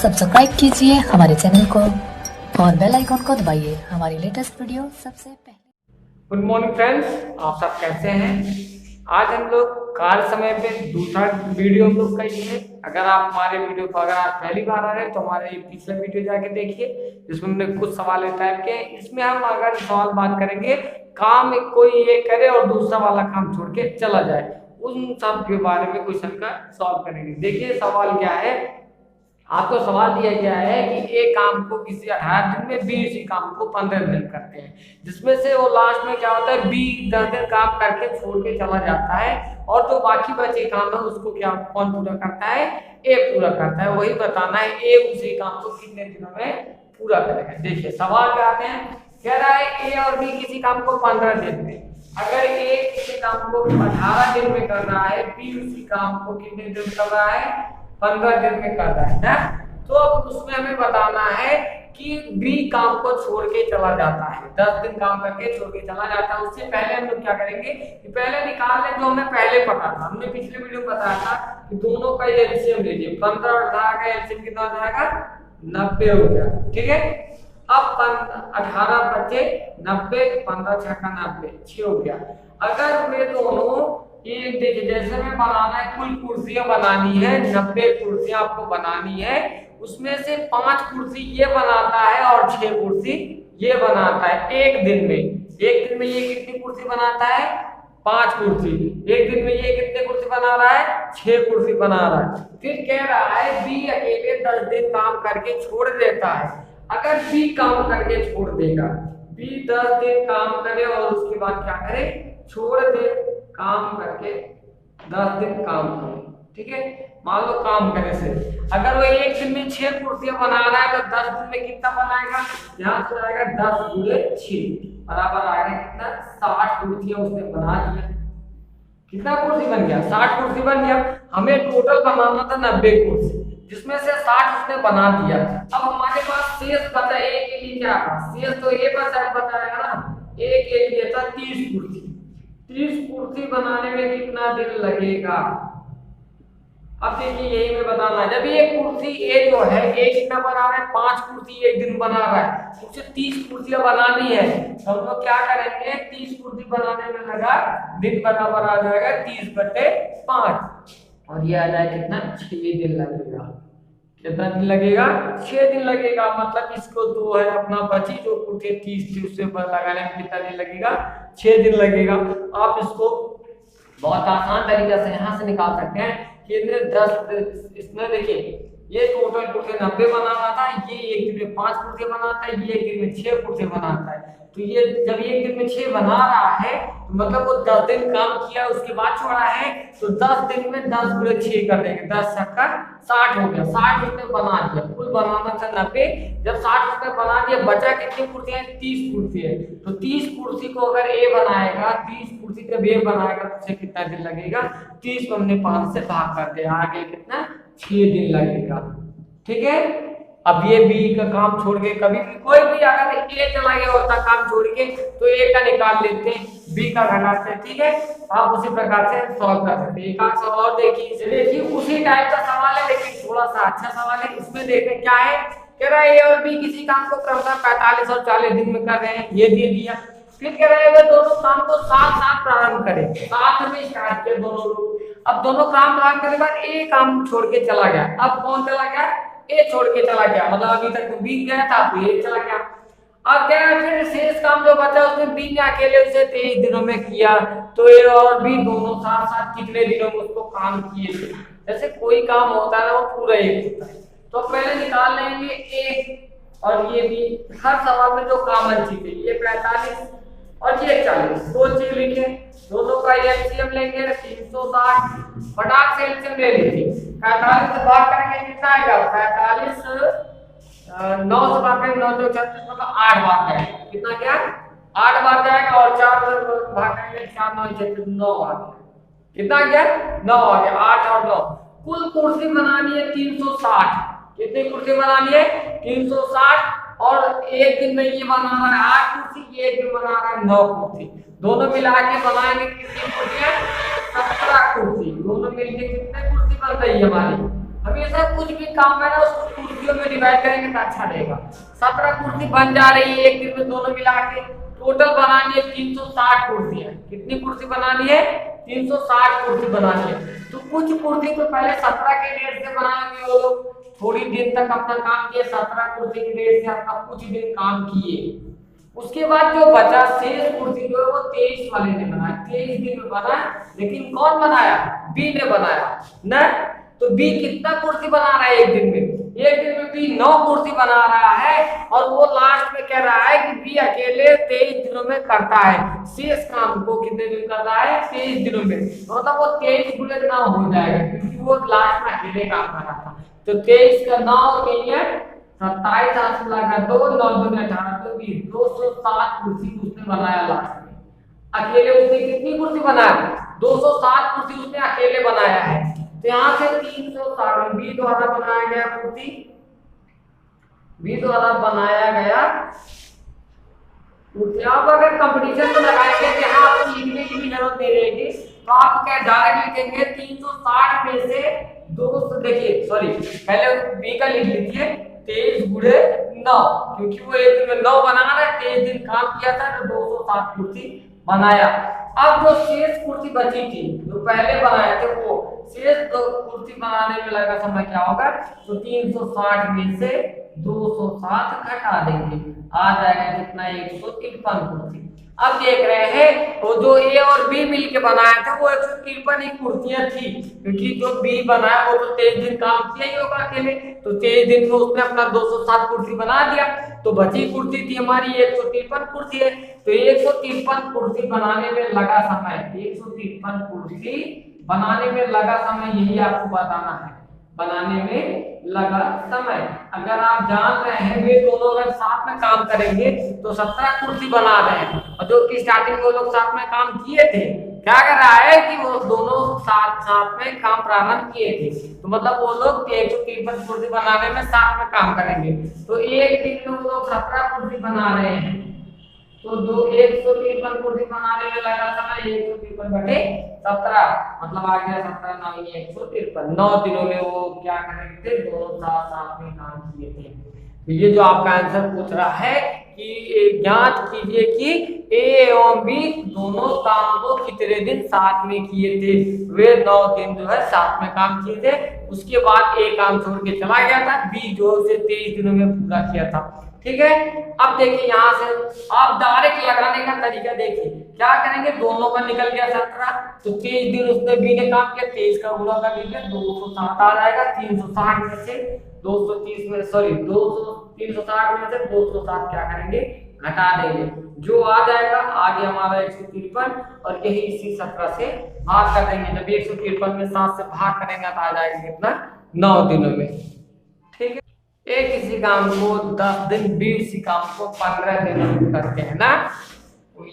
Subscribe कीजिए हमारे channel को और बेल आइकन को दबाइए हमारी लेटेस्ट वीडियो सबसे पहले। गुड मॉर्निंग फ्रेंड्स, आप सब कैसे हैं। आज हम लोग कार्य समय पे दूसरा वीडियो हम लोग करेंगे। अगर आप हमारे वीडियो को अगर आप पहली बार आ रहे हैं तो हमारे पिछले वीडियो जाके देखिए, जिसमें हमने कुछ सवाल टाइप के। इसमें हम अगर सवाल बात करेंगे काम कोई ये करे और दूसरा वाला काम छोड़ के चला जाए, उन सब के बारे में क्वेश्चन का सॉल्व करेंगे। देखिए सवाल क्या है, आपको सवाल दिया गया है कि एक काम को किसी 18 दिन में बी उसी काम को 15 दिन करते हैं, जिसमें से वो लास्ट में क्या होता है, बी 10 दिन काम करके छोड़ के चला जाता है और जो बाकी बचे काम है उसको क्या कौन पूरा करता है, ए पूरा करता है। वही बताना है ए उसी काम को कितने दिनों में पूरा करेगा। देखिए सवाल क्या आते हैं, कह रहा है ए और बी किसी काम को 15 दिन में, अगर ए किसी काम को 18 दिन में कर रहा है, बी उसी काम को कितने दिन कर रहा है, 15 दिन में कर रहा है ना। तो अब उसमें हमें बताना है कि बी काम को छोड़ के चला जाता है, 10 दिन काम करके छोड़ के चला जाता है। उससे पहले हम लोग क्या करेंगे कि पहले निकाल लें जो हमें पहले पता था। हमने पिछले वीडियो में बताया था कि दोनों का एलसीएम लीजिए, 15 और 18 का एलसीएम कितना हो जाएगा, 90 हो गया। ठीक है, अब 18 बचे 90, 15 6 का 90, 6 हो गया। अगर वे दोनों ये देखिए, जैसे में बनाना है, कुल कुर्सियां बनानी है, 90 कुर्सियां आपको बनानी है, उसमें से 5 कुर्सी ये बनाता है और 6 कुर्सी ये बनाता है एक दिन में। एक दिन में ये कितनी कुर्सी बनाता है, 5 कुर्सी। एक दिन में ये कितने कुर्सी बना रहा है, 6 कुर्सी बना रहा है। फिर कह रहा है बी अकेले 10 दिन काम करके छोड़ देता है। अगर बी काम करके छोड़ देगा, बी 10 दिन काम करे और उसके बाद क्या करे, छोड़ दे, काम करके 10 दिन काम करे। ठीक है, मान लो काम करे से अगर वो एक दिन में 6 कुर्सियां बना रहा है तो 10 दिन में कितना बनाएगा, यहाँ से आएगा 10 गुणे 6 बराबर आएगा कितना, 60 कुर्सियां उसने बना दिया। कितना कुर्सी बन गया, 60 कुर्सी बन गया। हमें टोटल बनाना था 90 कुर्सी, जिसमें से 60 उसने बना दिया। अब हमारे पास शेष बचा, ए के लिए क्या था, शेष तो ये बताएगा ना, ए के लिए था 30 कुर्सी। 30 कुर्सी बनाने में कितना दिन लगेगा। अब देखिए यही में बताना है, जब ये कुर्सी ए जो है, ए कितना बना रहा है, 5 कुर्सी एक दिन बना रहा है, उसे 30 कुर्सियां बनानी है। तो हम लोग क्या करेंगे, 30 कुर्सी बनाने में लगा दिन बराबर आ जाएगा 30/5 और ये आ जाएगा कितना, 6 दिन लगेगा। कितना दिन लगेगा, 6 दिन लगेगा। मतलब इसको 2 है अपना बची जो कुर्सी 30 थी उससे लगाने में कितना दिन लगेगा, 6 दिन लगेगा। आप इसको बहुत आसान तरीके से यहाँ से निकाल सकते हैं कि 10 इसमें देखिए ये टोटल कुर्सी 90 बनाना था, ये एक दिन में 5 कुर्सी बनाता है, ये एक दिन में 6 कुर्सी बनाता है। तो ये जब एक दिन में 6 बना रहा है तो मतलब वो 10 दिन काम किया उसके बाद छोड़ा है, तो 10 दिन में 10 गुणे 6 कर देंगे, 10 छक्का 60 हो गया। 60 उसने बना दिया, कुल बनाना था 90, जब 60 उसने बना दिया, बचा कितनी कुर्सी है, 30 कुर्सी है। तो 30 कुर्सी को अगर ए बनाएगा, 30 कुर्सी जब ए बनाएगा तो उसे कितना दिन लगेगा, 30 को हमने 5 से भाग कर दिया, आगे कितना, 6 दिन लगेगा। ठीक है, अब ये बी का काम छोड़ के कभी भी कोई भी अगर ए चला गया होता काम छोड़ के तो ए का निकाल लेते हैं, बी का घटाते हैं। ठीक है, आप उसी प्रकार से सॉल्व कर सकते हैं। एक आध सवाल और देखिए उसी टाइप का सवाल है लेकिन थोड़ा सा अच्छा सवाल है। इसमें देखें क्या है, कह रहा है ए और बी किसी काम को क्रमशः 45 और 40 दिन में कर रहे हैं, ये दे दिया। फिर कह रहे हैं वे दोनों काम को साथ साथ प्रारंभ करें, साथ में स्टार्ट किए दोनों लोग। अब दोनों काम प्रारंभ करने के बाद ए काम छोड़ के चला गया। अब कौन चला गया, ए छोड़ के चला गया, मतलब अभी तक बी गया था तो ए चला गया। अब क्या है, फिर शेष काम जो बचा उसमें बी ने अकेले उसे 23 दिनों में किया, तो ए और बी दोनों साथ साथ कितने दिनों में उसको काम किए थे। जैसे कोई काम होता है वो पूरा एक होता है, तो पहले निकाल लेंगे ए और ये बी। हर सवाल में जो कॉमन चीज है, ये 45 और ये 40, दो चीज लिखे, दोनों का एलसीएम लेंगे 360, फटाक से एलसीएम ले लीजिए। 45 से भाग करेंगे कितना आएगा, 45 9 से भाग करेंगे 9 2 36, मतलब 8 बार जाएगा। कितना क्या, 8 बार जाएगा और 4 से भाग करेंगे 4 9 36, 9 आ गया। कितना गया, 9 आ गया, 8 और 9। कुल कुर्सी बनानी है 360। कितनी कुर्सी बनानी है, 360, और एक दिन में ये बना रहा है 8 कुर्सी, ये एक दिन बना रहा है 9 कुर्सी। दोनों मिला के बनाएंगे कितनी कुर्सियां, 17 कुर्सी। दोनों मिलके कितने कुर्सी बन रही है हमारी, हमेशा कुछ भी काम है ना उसको कुर्सियों में डिवाइड करेंगे तो अच्छा रहेगा। 17 कुर्सी बन जा रही है एक दिन में दोनों मिला के। टोटल बनानी है 360 कुर्सियां। कितनी कुर्सी बनानी है? 360 कुर्सी बनानी है। तो कुछ कुर्सी तो पहले 17 के डेट से बनाएंगे वो लोग, थोड़ी दिन तक अपना काम किए, 17 कुर्सी के डेट से अपना कुछ दिन काम किए। उसके बाद जो बचा शेष कुर्सी जो है वो 23 वाले ने बनाया, 23 दिन में बना। लेकिन कौन बनाया? बी ने बनाया ना। तो बी कितना कुर्सी बना रहा है एक दिन में? एक दिन में बी 9 कुर्सी बना रहा है और वो लास्ट में कह रहा है कि बी अकेले 23 दिनों में करता है। शेष काम को कितने दिन कर रहा है? 23 दिनों में। मतलब वो 23 गुणे 9 हो जाएगा क्योंकि वो लास्ट में अकेले काम कर रहा था। तो 23 का 9 नहीं है 27, 8 लगा 2, 9 2 18 तो 20, 207 कुर्सी उसने बनाया लास्ट में। अकेले उसने कितनी कुर्सी बनाया? 207 कुर्सी उसने अकेले बनाया है। तो यहाँ से 360 बी द्वारा बनाया गया कुर्सी, बी द्वारा बनाया गया कुर्सी। आप अगर कंपटीशन में लगाएंगे तो यहाँ आपको लिखने की भी जरूरत नहीं रहेगी, तो आप क्या डायरेक्ट लिखेंगे 360 में से 200। देखिए सॉरी, पहले बी का लिख लीजिए 23 गुणे 9, क्योंकि वो एक दिन में 9 बना रहा है, 23 दिन काम किया था तो 207 कुर्सी बनाया। अब जो शेष कुर्सी बची थी जो पहले बनाए थे वो शेष कुर्सी बनाने में लगा समय क्या होगा? तो 360 में से 207 घटा देंगे, आ जाएगा कितना? 153 कुर्सी। अब देख रहे हैं वो जो ए और बी मिलके बनाया था वो 153 ही कुर्सियां थी, क्योंकि जो बी बनाया वो तो 23 दिन काम किया ही होगा अकेले, तो 23 दिन में उसने अपना 207 कुर्सी बना दिया। तो बची कुर्सी थी हमारी 153 कुर्सी है। तो 153 कुर्सी बनाने में लगा समय, 153 कुर्सी बनाने में लगा समय, यही आपको बताना है, बनाने में लगा समय। अगर आप जान रहे हैं वे दोनों अगर साथ में काम करेंगे तो 17 कुर्सी बना रहे हैं, और जो कि स्टार्टिंग में वो लोग साथ में काम किए थे, क्या कर रहा है कि वो दोनों साथ साथ में काम प्रारंभ किए थे, तो मतलब वो लोग 153 कुर्सी बनाने में साथ में काम करेंगे। तो एक दिन में वो लोग 17 कुर्सी बना रहे हैं, तो 153 कुर्सी बनाने में लगा समय 153 बटे 17, मतलब आ गया 17 9 153। 9 दिनों में वो क्या कर रहे थे? दोनों साथ साथ में काम किए थे। तो ये जो आपका आंसर पूछ रहा है कि जांच कीजिए कि ए एवं बी दोनों काम को कितने दिन साथ में किए थे। वे 9 दिन जो है साथ में काम किए थे, उसके बाद ए काम छोड़ के चला गया था, बी जो उसे 23 दिनों में पूरा किया था। ठीक है, अब देखिए यहाँ से आप डायरेक्ट लगाने का तरीका देखिए, क्या करेंगे? दोनों का निकल गया 17, तो 23 दिन उसने बी ने काम किया, 23 का गुणा कर लीजिए 207 आ जाएगा। 360 में से 230 में सॉरी 360 में से 207 क्या करेंगे? घटा देंगे, जो आ जाएगा आगे हमारा 153, और यही इसी 17 से भाग कर देंगे। जब 153 में 7 से भाग करेंगे तो आ जाएगा कितना? 9 दिनों में। ठीक है, एक इसी काम को 10 दिन, बी इसी काम को 15 दिन में करते हैं ना।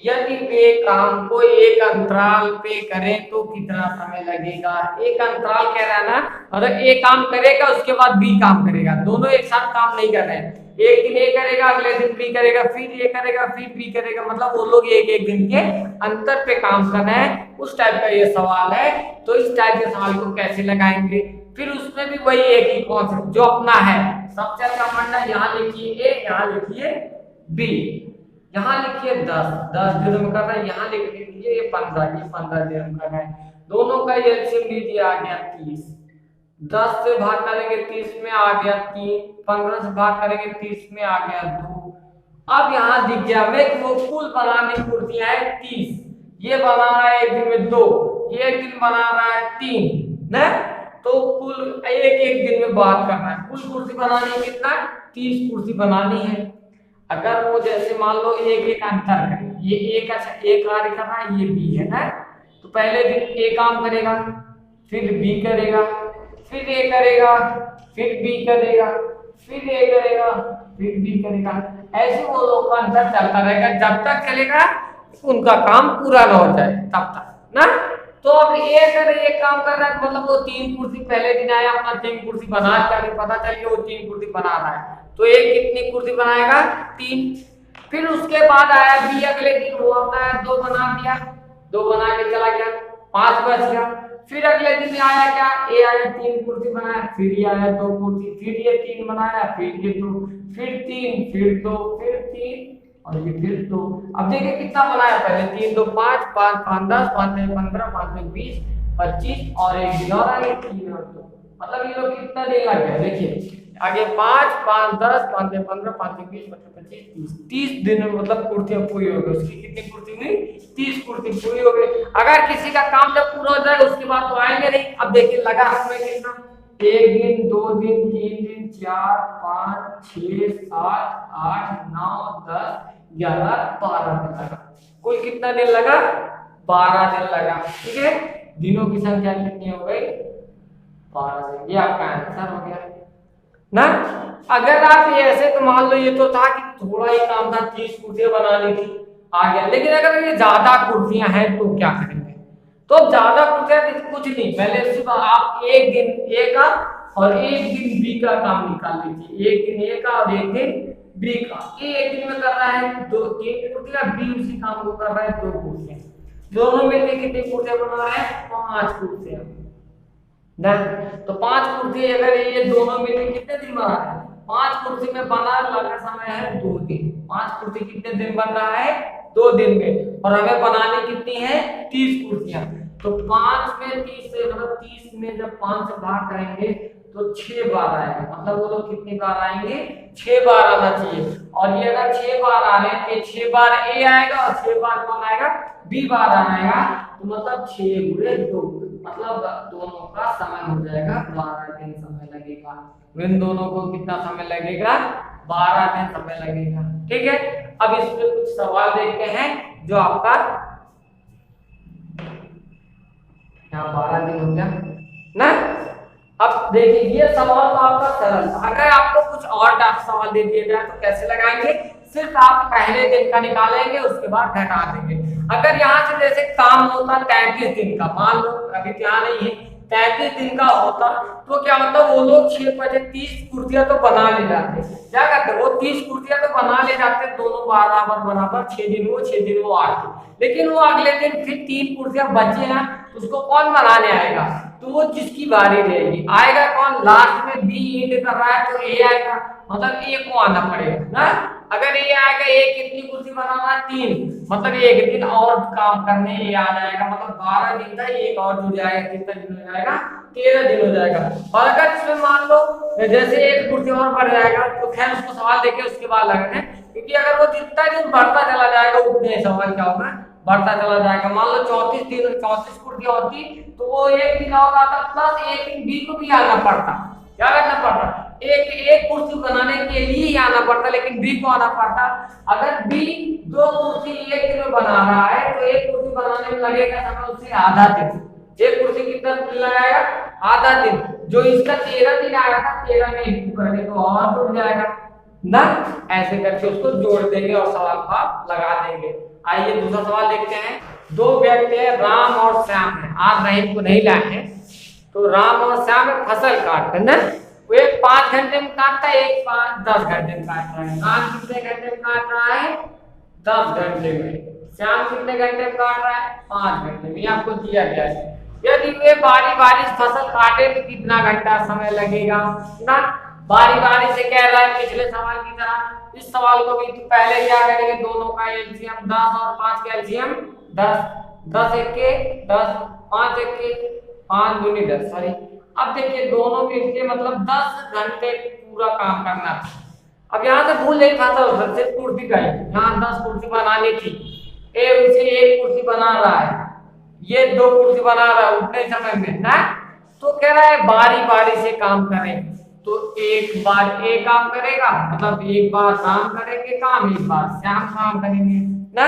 यदि वे काम को एक अंतराल पे करें तो कितना समय लगेगा? एक अंतराल कह रहा है ना, मतलब ए काम करेगा उसके बाद बी काम करेगा, दोनों एक साथ काम नहीं कर रहे हैं। एक दिन ए करेगा, अगले दिन बी करेगा, फिर ए करेगा, फिर बी करेगा, मतलब वो लोग एक एक दिन के अंतर पे काम कर रहे हैं। उस टाइप का ये सवाल है, तो इस टाइप के सवाल को कैसे लगाएंगे? फिर उसमें भी वही एक ही कॉन्सेप्ट जो अपना है, सबसे अच्छा फंडा, यहाँ लिखिए ए, यहाँ लिखिए बी, यहाँ लिखिए 10 दिनों में कर रहा है, यहाँ लिख लीजिए ये 15 दिनों में कर रहा है। दोनों का ये एलसीएम लीजिए, आ गया 30, 10 से भाग करेंगे 30 में आ गया 3, 15 से भाग करेंगे 30 में आ गया 2। अब यहाँ दिख गया हमें कि वो कुल बनाने की कुर्सियां है 30, ये बना रहा है एक दिन में 2, ये एक दिन बना रहा है 3 ना, तो कुल एक एक दिन में बात करना है। कुल कुर्सी बनानी है कितना? 30 कुर्सी बनानी है। अगर वो जैसे मान लो एक एक अंतर करें, ये एक अच्छा एक कार्य कर रहा है, ये बी है ना, तो पहले दिन ए काम करेगा, फिर बी करेगा, फिर ए करेगा, फिर बी करेगा, फिर ए करेगा, फिर बी करेगा, ऐसे वो लोग का अंतर चलता रहेगा जब तक चलेगा उनका काम पूरा ना हो जाए तब तक ना। तो अब ए अगर एक काम कर रहा है मतलब वो 3 कुर्सी पहले दिन आया, अपना 3 कुर्सी बना दिया, पता चल गया वो 3 कुर्सी बना रहा है, तो एक कितनी कुर्सी बनाएगा? 3। फिर उसके बाद आया बी, अगले दिन वो अपना 2 बना दिया, 2 बना के चला गया, 5 बच गया। फिर अगले दिन आया क्या, ए आया 3 कुर्सी बनाया, फिर ये आया 2 कुर्सी, फिर ये 3 बनाया, फिर ये 2, फिर 3, फिर 2, फिर 3 और ये फिर 2। अब देखिए कितना बनाया, पहले 3 2 5 5 5 10 5 6 15 5 6 20 25 और एक दिन और आगे 3 और 2, मतलब ये लोग कितना दिन लग गया। देखिए आगे 5 5 10 5 6 15 5 6 20 25 30 दिन में मतलब कुर्सियां पूरी हो गई। उसकी कितनी कुर्सी हुई, 30 कुर्सी पूरी हो गई। अगर किसी का काम जब पूरा हो जाएगा उसके बाद तो आएंगे नहीं। अब देखिए लगा हमें कितना, 1 दिन 2 दिन 3 दिन 4 5 6 7 8 9 10 11 12 दिन लगा। कुल कितना दिन लगा, 12 दिन लगा। ठीक है, दिनों की संख्या कितनी हो गई, 12 दिन। ये आपका आंसर हो गया ना। अगर आप ये ऐसे तो मान लो ये तो था कि थोड़ा ही काम था, 30 कुर्सियां बनानी थी आ गया, लेकिन अगर ये ज्यादा कुर्सियां हैं तो क्या करेंगे। तो ज्यादा कुर्सियां कुछ नहीं, पहले सिर्फ आप एक दिन ए का और एक दिन बी का काम निकाल लीजिए। एक दिन ए का और एक दिन बी का। ए एक दिन में कर रहा है 3 कुर्सियां, बी उसी काम को कर रहा है 2 कुर्सियां, दोनों मिलकर कितनी कुर्सियां बना रहे हैं, 5 कुर्सियां। तो 5 कुर्सी अगर ये दोनों मिलकर कितने दिन बना रहे हैं, 5 कुर्सी में बना लगा समय है 2 दिन। 5 कुर्सी कितने दिन बन रहा है, 2 दिन में, और हमें बनानी कितनी है, 30 कुर्सियां। तो 5 में 30 से मतलब 30 में जब 5 से भाग करेंगे तो 6 बार आएगा, मतलब वो लोग कितनी बार आएंगे, 6 बार आना चाहिए। और ये अगर 6 बार आ रहे हैं तो 6 बार ए आएगा और 6 बार कौन आएगा, बी बार आएगा। तो मतलब 6 गुणे 2, मतलब दोनों का समय हो जाएगा 12 दिन समय लगेगा। इन दोनों को कितना समय लगेगा, 12 दिन समय लगेगा। ठीक है, अब इसमें कुछ सवाल देखते हैं जो आपका यहाँ 12 दिन हो गया ना। अब देखिए ये सवाल तो आपका सरल था। अगर आपको कुछ और सवाल दे दिए जाए तो कैसे लगाएंगे, सिर्फ आप पहले दिन का निकालेंगे उसके बाद घटा देंगे। अगर यहाँ से जैसे काम होता 33 दिन का, मान लो अभी यहाँ नहीं है, 33 दिन का होता तो क्या मतलब वो लोग 6 बजे 30 कुर्सियां तो बना ले जाते। क्या करते, वो 30 कुर्सियां तो बना ले जाते, दोनों बराबर बराबर, 6 दिन वो 6 दिन वो आते। लेकिन वो अगले दिन फिर 3 कुर्सियां बचे ना, उसको कौन बनाने आएगा, तो वो जिसकी बारी रहेगी आएगा कौन, लास्ट में बी इंड कर रहा है तो ए आएगा, मतलब ए को आना पड़ेगा ना। अगर ये आएगा, ए कितनी कुर्सी बनाना है, 3, मतलब एक दिन और काम करने ये आ जाएगा, मतलब 12 दिन का एक और जुड़ जाएगा, कितना दिन हो जाएगा, 13 दिन हो जाएगा। और अगर इसमें मान लो जैसे एक कुर्सी और बढ़ जाएगा तो खैर उसको सवाल देके उसके बाद लगाना, क्योंकि अगर वो जितना दिन बढ़ता चला जाएगा उतने सवाल क्या होगा, बढ़ता चला जाएगा। मान लो 34 दिन 34 कुर्सियां होती तो वो एक दिन और आता, प्लस एक दिन बी को भी आना पड़ता। क्या करना पड़ता, एक कुर्सी बनाने के लिए ही आना पड़ता, लेकिन बी को आना पड़ता। अगर बी 2 कुर्सी एक दिन में बना रहा है तो एक कुर्सी बनाने में लगेगा समय उससे आधा दिन। एक कुर्सी कितना दिन लगाएगा, आधा दिन। जो इसका 13 दिन आया था 13 में इंटू करके तो और जुड़ जाएगा ना। ऐसे करके उसको जोड़ देंगे और सवाल का लगा देंगे। आइए दूसरा सवाल देखते हैं। 2 व्यक्ति हैं, राम और श्याम है। आज रहीम को नहीं लाए हैं तो राम और श्याम फसल काटते ना। वो एक 5 घंटे में काटता है, एक 10 घंटे में काट रहा है। राम कितने घंटे में काट रहा है, 10 घंटे में। श्याम कितने घंटे में काट रहा है, 5 घंटे में। आपको दिया गया है, यदि वे बारी बारी फसल काटे तो कितना घंटा समय लगेगा ना। बारी बारी से कह रहा है पिछले सवाल की तरह। इस सवाल को भी तो पहले क्या करेंगे, दोनों का एलसीएम 10 और 5 का एलसीएम 10, 10 एक के 10, 5 एक के 5 दूनी 10, सॉरी। अब देखिए दोनों मिलके मतलब 10 घंटे पूरा काम करना था। अब यहाँ से भूल नहीं खाता, सिर्फ कुर्सी का ही, यहाँ 10 कुर्सी बनानी थी, उसे 1 कुर्सी बना रहा है, ये 2 कुर्सी बना रहा है उतने समय में ना। तो कह रहा है बारी बारी से काम करें, तो एक बार ए काम करेगा, मतलब एक बार राम करेंगे काम, एक बार श्याम काम करेंगे ना।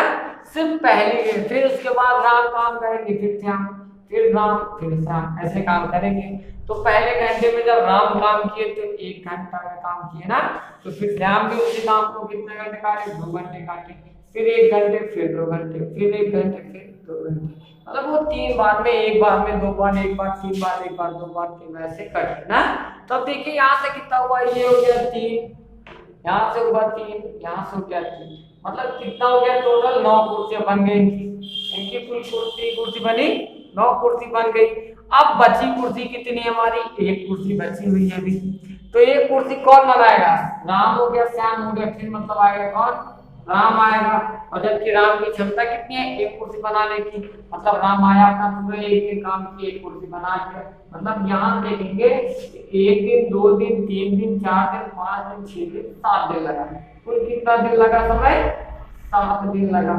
सिर्फ पहले, फिर उसके बाद राम काम करेंगे, फिर श्याम, फिर राम, फिर श्याम, ऐसे काम करेंगे। तो पहले घंटे में जब राम काम किए तो 1 घंटा में काम किए ना, तो फिर श्याम भी उसी काम को कितने घंटे काटे, 2 घंटे काटे, फिर 1 घंटे, फिर 2 घंटे, फिर 1 घंटे, फिर 2 घंटे, मतलब वो 3 बार में, 1 बार में, 2 बार, 1 बार, 3 बार, 1 बार, 2 बार, 3 बार ऐसे कटे ना। तब देखिए यहाँ से कितना हुआ, ये हो गया 3, यहाँ से हुआ 3, यहाँ से हो गया 3, मतलब कितना हो गया टोटल 9 कुर्सियां बन गई इनकी कुल कुर्सी बनी 9 कुर्सी बन गई। अब बची कुर्सी कितनी है हमारी, एक कुर्सी बची हुई है अभी। तो एक कुर्सी कौन बनाएगा, राम हो गया, श्याम हो गया, फिर मतलब आएगा कौन, राम आएगा। और जबकि राम की क्षमता कितनी है, एक कुर्सी बनाने की, मतलब राम आया अपना पूरे एक दिन काम की एक कुर्सी बना दिया। मतलब यहाँ देखेंगे एक दिन, 2 दिन, 3 दिन, 4 दिन, 5 दिन, 6 दिन, 7 दिन लगा। कुल कितना दिन लगा समय, 7 दिन लगा।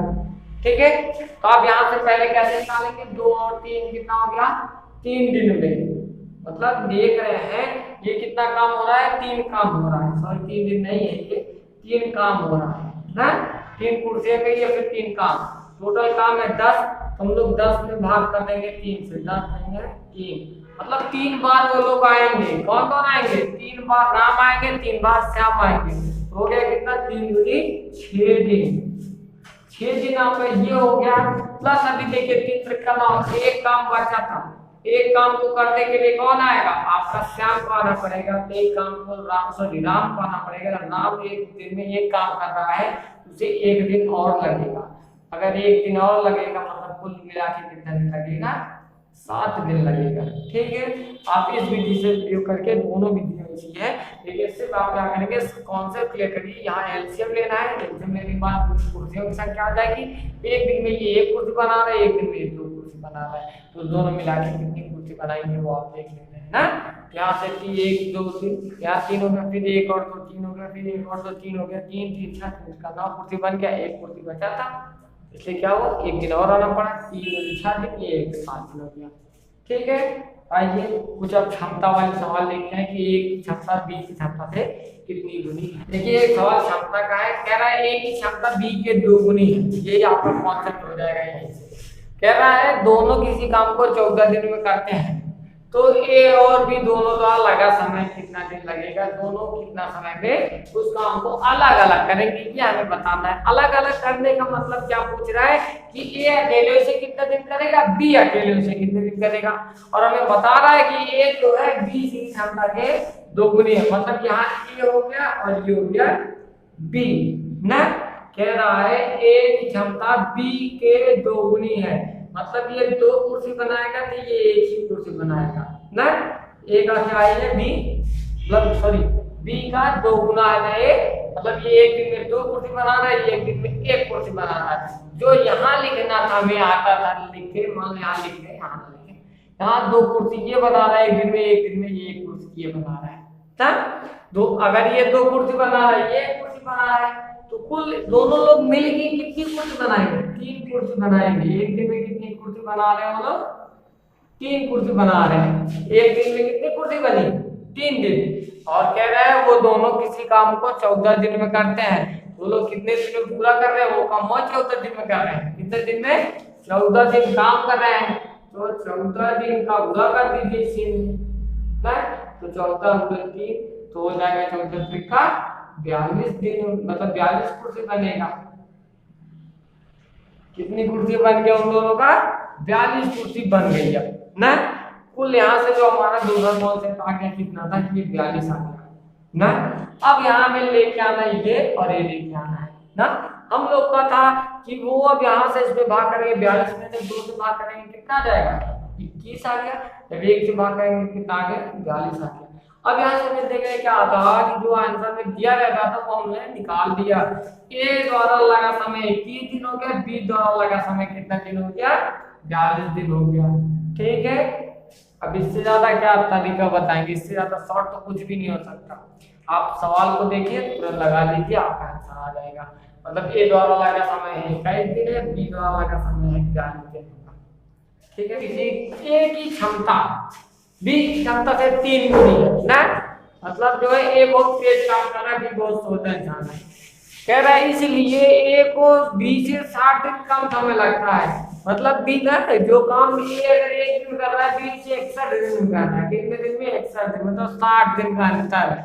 ठीक है, तो आप यहाँ से पहले कैसे निकालेंगे, 2 और 3 कितना हो गया, 3 दिन में। मतलब देख रहे हैं ये कितना काम हो रहा है, 3 काम हो रहा है, सॉरी 3 दिन नहीं है, ये 3 काम हो रहा है ना। 3 कुर्सियां गई है, फिर 3 काम, टोटल काम है 10। हम लोग 10 में भाग कर देंगे 3 से, 10 देंगे 3, मतलब 3 बार वो लोग आएंगे। कौन कौन आएंगे, 3 बार राम आएंगे, 3 बार श्याम आएंगे। हो गया कितना, 3 दूनी 6 दिन। 6 दिन आपका ये हो गया। प्लस अभी देखिए 3 ट्रिक का एक काम बचा था, एक काम को करने के लिए कौन आएगा, आपका श्याम को आना पड़ेगा। तो एक काम को राम को आना पड़ेगा। राम एक दिन में एक काम कर रहा है, उसे एक दिन और लगेगा। अगर एक दिन और लगेगा मतलब कुल मिला के कितना दिन लगेगा, 7 दिन लगेगा। ठीक है, आप इस विधि से प्रयोग करके, दोनों विधियां ऐसी है, लेकिन सिर्फ आप क्या करेंगे, कॉन्सेप्ट क्लियर करिए। यहाँ एलसीएम लेना है, एलसीएम लेने के बाद कुर्सियों की संख्या आ जाएगी। एक दिन में ये एक कुर्सी बना रहा है, एक दिन में ये 2 कुर्सी बना रहा है, तो दोनों मिला के कितनी कुर्सी बनाएंगे वो आप देख लेते हैं ना। यहाँ से 1 2 3, यहाँ 3 हो गया, फिर 1 और 2 3 हो गया, फिर 1 और 2 3 हो गया, 3 3 6 का 9 कुर्सी बन गया। एक कुर्सी बचा था, इसलिए क्या हुआ, एक दिन और आना पड़ा, 3 6 दिन, ये 5 दिन हो गया। ठीक है, आइए कुछ अब क्षमता वाले सवाल देखते हैं कि एक की क्षमता बी की क्षमता से कितनी गुनी है। देखिए एक सवाल क्षमता का है, कह रहा है ए की क्षमता बी के 2 गुनी है। ये आपका कॉन्सेप्ट हो जाएगा यहीं से। कह रहा है दोनों किसी काम को 14 दिन में करते हैं, तो ए और बी दोनों द्वारा लगा समय कितना दिन लगेगा, दोनों कितना समय में उस काम को अलग अलग करेंगे, ये हमें बताना है। अलग अलग करने का मतलब क्या पूछ रहा है कि ए अकेले से कितना दिन करेगा, बी अकेले से कितने दिन करेगा, और हमें बता रहा है कि ए जो है बी की क्षमता के 2 गुनी है। मतलब यहाँ ए हो गया और ये हो गया बी ना। कह रहा है ए की क्षमता बी के 2 गुनी है, मतलब ये 2 कुर्सी बनाएगा तो ये एक ही कुर्सी बनाएगा ना। ए का क्या है बी, मतलब सॉरी बी का 2 गुना है ए, मतलब ये एक दिन में 2 कुर्सी बना रहा है, ये एक दिन में 1 कुर्सी बना रहा है। जो यहाँ लिखना था हमें आता था लिखे, मान यहाँ लिख गए, यहाँ लिखे, यहाँ 2 कुर्सी ये बना रहा है एक दिन में, एक दिन में ये 1 कुर्सी ये बना रहा है ना। दो अगर ये 2 कुर्सी बना रहा है, ये 1 कुर्सी बना रहा है, तो कुल दोनों लोग मिलके कितनी कुर्सी बनाएंगे, 3 कुर्सी बनाएंगे। एक दिन में कितनी कुर्सी बना रहे हैं वो लोग, 3 कुर्सी बना रहे हैं। एक दिन में कितनी कुर्सी बनी, 3 दिन। और कह रहा है वो दोनों किसी काम को 14 दिन में करते हैं। वो लोग कितने दिन में पूरा कर रहे हैं, वो काम 14 दिन में कर रहे हैं। कितने दिन में, 14 दिन काम कर रहे हैं, तो 14 दिन का पूरा कर दीजिए इसी में, तो 14 × 3 तो हो जाएगा 14 का 42 दिन, मतलब 42 कुर्सी बनेगा। कितनी कुर्सी बन गया उन दोनों का, 42 कुर्सी बन गई अब ना। कुल यहाँ से जो हमारा दूसरा कॉन्सेप्ट आ गया कितना था, ये 42 आ गया ना। अब यहाँ में लेके आना ये और ये लेके आना है ना। हम लोग का था कि वो अब यहाँ से इसमें भाग करेंगे, 42 में से 2 से भाग करेंगे कितना आ जाएगा, 21 आ गया। जब 1 से भाग करेंगे कितना आ गया, 42 आ गया। अब यहाँ से देख रहे क्या था कि जो आंसर में दिया रहता था वो हमने निकाल दिया। ए द्वारा लगा समय 21 दिन हो गया, बी द्वारा लगा समय कितना दिन हो गया, 42 दिन हो गया। ठीक है, अब इससे ज्यादा क्या तरीका बताएंगे, इससे ज्यादा शॉर्ट तो कुछ भी नहीं हो सकता। आप सवाल को देखिए, तुरंत लगा लीजिए, आपका आंसर आ जाएगा। मतलब ए द्वारा लगा समय है 21 दिन है, बी द्वारा लगा समय है 42 दिन। ठीक है, किसी ए की क्षमता बी की क्षमता से 3 गुनी है ना। मतलब जो है ए बहुत तेज काम कर रहा है, बी बहुत सोचा इंसान है। कह रहा है इसलिए ए को बी से 60 दिन कम समय लगता है। मतलब बी ना जो काम ए अगर 1 दिन कर रहा है, बी से 61 दिन कर रहा है। कितने दिन में, 61 दिन, मतलब 60 दिन का अंतर है।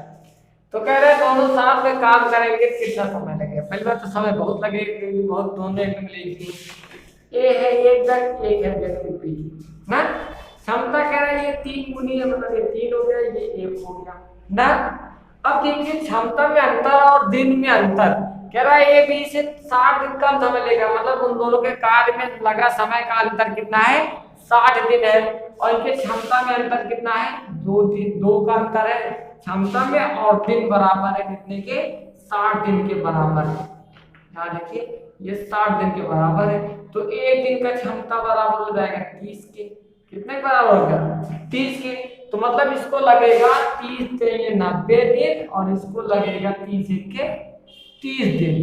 तो कह रहे हैं दोनों साथ में काम करेंगे कितना समय लगेगा। पहली बात तो समय बहुत लगेगा क्योंकि बहुत दोनों एक मिलेगी। ए है 1 दिन, 1 है बी ना। क्षमता कह रहा है ये 3 गुनी है, मतलब ये 3 हो गया, ये 1 हो गया ना। अब देखिए क्षमता में अंतर और दिन में अंतर। कह रहा है ए बी से 60 दिन कम समय लेगा, मतलब उन दोनों के कार्य में लगा समय का अंतर कितना है, 60 दिन है। और इनके क्षमता में अंतर कितना है, 2 का अंतर है क्षमता में, और दिन बराबर है कितने के, 60 दिन के बराबर है। यहाँ देखिए ये 60 दिन के बराबर है, तो एक दिन का क्षमता बराबर हो जाएगा 30 के, कितने बराबर हो गया, 30 के। तो मतलब इसको लगेगा 30 से ये 90 दिन, और इसको लगेगा 30 के 30 दिन।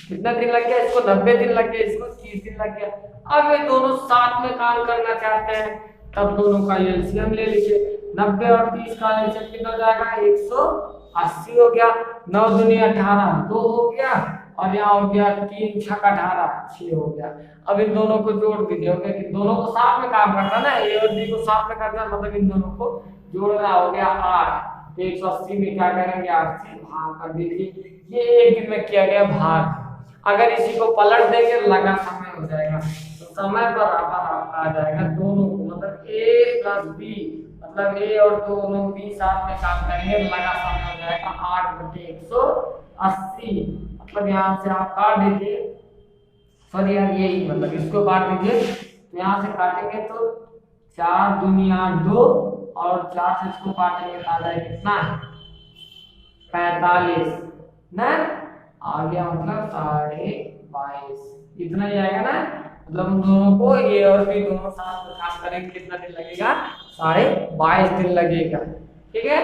कितना दिन लग गया, इसको 90 दिन लग गया, इसको 30 दिन लग गया। अब ये दोनों साथ में काम करना चाहते हैं, तब दोनों का एलसीएम ले लीजिए। 90 और 30 का एलसीएम कितना हो जाएगा, 180 हो गया। 9 दूनी 18, 2 हो गया, और यहाँ हो गया 3 छक 18, 6 हो गया। अब इन दोनों को जोड़ दीजिए, हो गया कि दोनों को साथ में काम करना ना, ए और बी को साथ में करना, मतलब इन दोनों को जोड़ना, हो गया 8। 180 में क्या करेंगे, 8 से भाग कर दीजिए। ये एक दिन में किया गया भाग। अगर इसी को पलट देंगे लगा समय हो जाएगा, तो समय बराबर आपका आ जाएगा दोनों को, मतलब ए प्लस बी, मतलब ए और दोनों बी साथ में काम करेंगे, लगा समय हो जाएगा 8/180। मतलब यहाँ से आप काट दीजिए, सॉरी यार यही, मतलब इसको काट दीजिए, तो यहाँ से काटेंगे तो 4 दूनी 8, 2, और 4 से इसको काटेंगे तो आ जाएगा कितना, 45 ना, आ गया मतलब 22.5, इतना ही आएगा ना। मतलब उन दोनों को ए और बी दोनों साथ में काम करेंगे, कितना दिन लगेगा, 22.5 दिन लगेगा। ठीक है,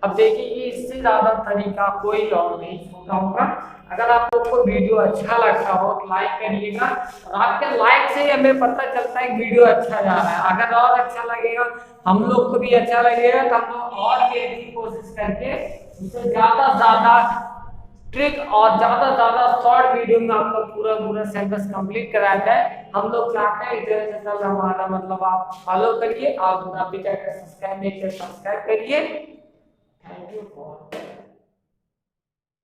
अब देखिए ये इससे ज्यादा तरीका कोई और नहीं होता होगा। अगर आप लोग को वीडियो अच्छा लगता हो तो लाइक करिएगा, और आपके लाइक से हमें पता चलता है वीडियो अच्छा जा रहा है। अगर और अच्छा लगेगा, हम लोग को भी अच्छा लगेगा, तो हम लोग और की कोशिश करके उसे ज्यादा ट्रिक और ज्यादा शॉर्ट वीडियो में आपको पूरा सिलेबस कंप्लीट कराया है। हम लोग चाहते हैं इधर से सब हमारा मतलब आप फॉलो करिए, आप अभी तक सब्सक्राइब नहीं किया सब्सक्राइब करिए। Thank you for